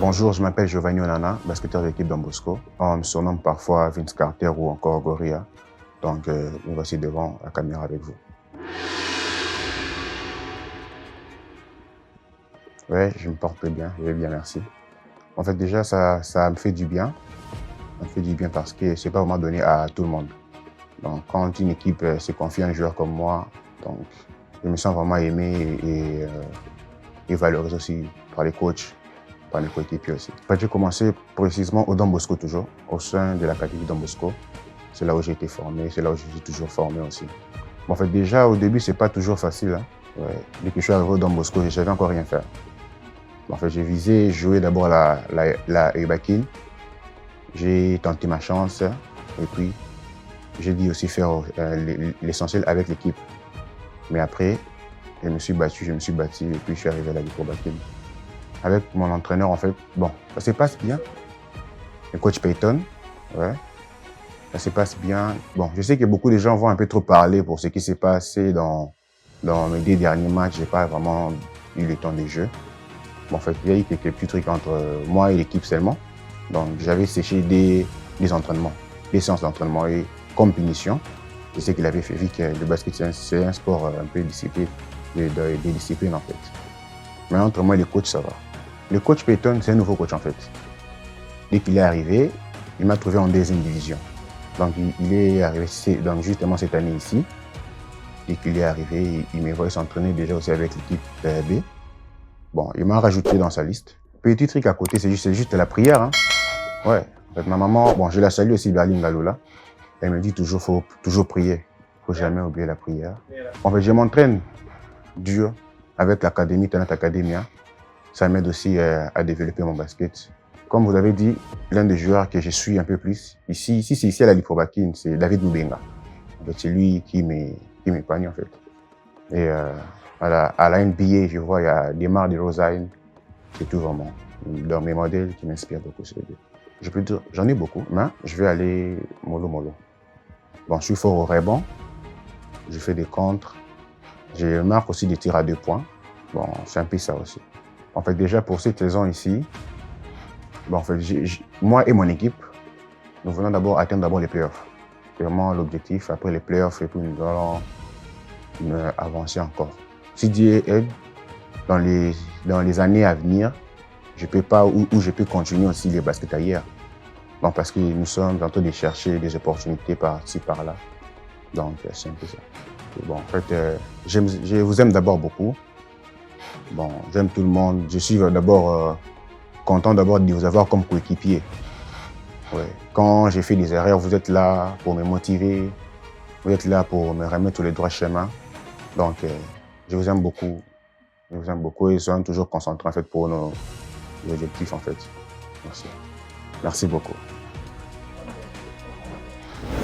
Bonjour, je m'appelle Giovanni Onana, basketteur de l'équipe Don Bosco. On me surnomme parfois Vince Carter ou encore Gorilla. Donc, nous voici devant la caméra avec vous. Ouais, je me porte bien, je vais bien, merci. En fait, déjà, ça me fait du bien. Ça me fait du bien parce que c'est pas vraiment donné à tout le monde. Donc, quand une équipe se confie à un joueur comme moi, donc, je me sens vraiment aimé et valorisé aussi par les coachs, par les coéquipiers aussi. En fait, j'ai commencé précisément au Don Bosco toujours, au sein de l'académie Don Bosco. C'est là où j'ai été formé, c'est là où je suis toujours formé aussi. Bon, en fait, déjà, au début, c'est pas toujours facile. Hein. Ouais. Dès que je suis arrivé au Don Bosco, je ne savais encore rien faire. Bon, en fait, j'ai visé jouer d'abord la Ebakin. J'ai tenté ma chance et puis j'ai dit aussi faire l'essentiel avec l'équipe. Mais après, je me suis battu et puis je suis arrivé à la Lipobakin. Avec mon entraîneur, en fait, bon, ça se passe bien. Le coach Payton, ouais, ça se passe bien. Bon, je sais que beaucoup de gens vont un peu trop parler pour ce qui s'est passé dans mes 2 derniers matchs. J'ai pas vraiment eu le temps de jeu. Bon, en fait, il y a eu quelques petits trucs entre moi et l'équipe seulement. Donc, j'avais séché des entraînements, des séances d'entraînement et comme punition, je sais qu'il avait fait, vu que le basket, c'est un sport un peu discipliné, de discipline en fait. Mais entre moi et le coach, ça va. Le coach Payton, c'est un nouveau coach en fait. Dès qu'il est arrivé, il m'a trouvé en 2e division. Donc, il est arrivé donc, justement cette année ici. Dès qu'il est arrivé, il me voyait s'entraîner déjà aussi avec l'équipe B. Bon, il m'a rajouté dans sa liste. Petit truc à côté, c'est juste la prière. Hein. Ouais, en fait, ma maman, bon, je la salue aussi, Berline Galola. Elle me dit toujours, faut toujours prier. Faut jamais oublier la prière. En fait, je m'entraîne dur avec l'académie, Talent Academia. Ça m'aide aussi à développer mon basket. Comme vous avez dit, l'un des joueurs que je suis un peu plus, ici c'est ici à la Lipobakin, c'est David Moubenga. En fait, c'est lui qui m'épargne en fait. Et à la NBA, je vois, il y a Demar DeRozan, c'est tout vraiment. Dans mes modèles qui m'inspirent beaucoup, c'est les deux. Je peux dire, j'en ai beaucoup, mais je vais aller mollo. Bon, je suis fort au rebond, je fais des contres, je marque aussi des tirs à 2 points. Bon, c'est un peu ça aussi. En fait, déjà pour cette saison ici, bon, en fait, moi et mon équipe, nous venons d'abord atteindre les playoffs. C'est vraiment l'objectif. Après les playoffs, et puis nous allons avancer encore. Si Dieu aide, dans les années à venir, je peux pas, ou je peux continuer aussi les baskets ailleurs. Bon, parce que nous sommes en train de chercher des opportunités par-ci, par-là. Donc, c'est un peu ça. Et bon, en fait, je vous aime d'abord beaucoup. Bon, j'aime tout le monde. Je suis d'abord content d'abord de vous avoir comme coéquipier. Ouais. Quand j'ai fait des erreurs, vous êtes là pour me motiver. Vous êtes là pour me remettre sur les droits chemins. Donc, je vous aime beaucoup. Je vous aime beaucoup et soyons toujours concentrés en fait pour nos objectifs en fait. Merci. Merci beaucoup.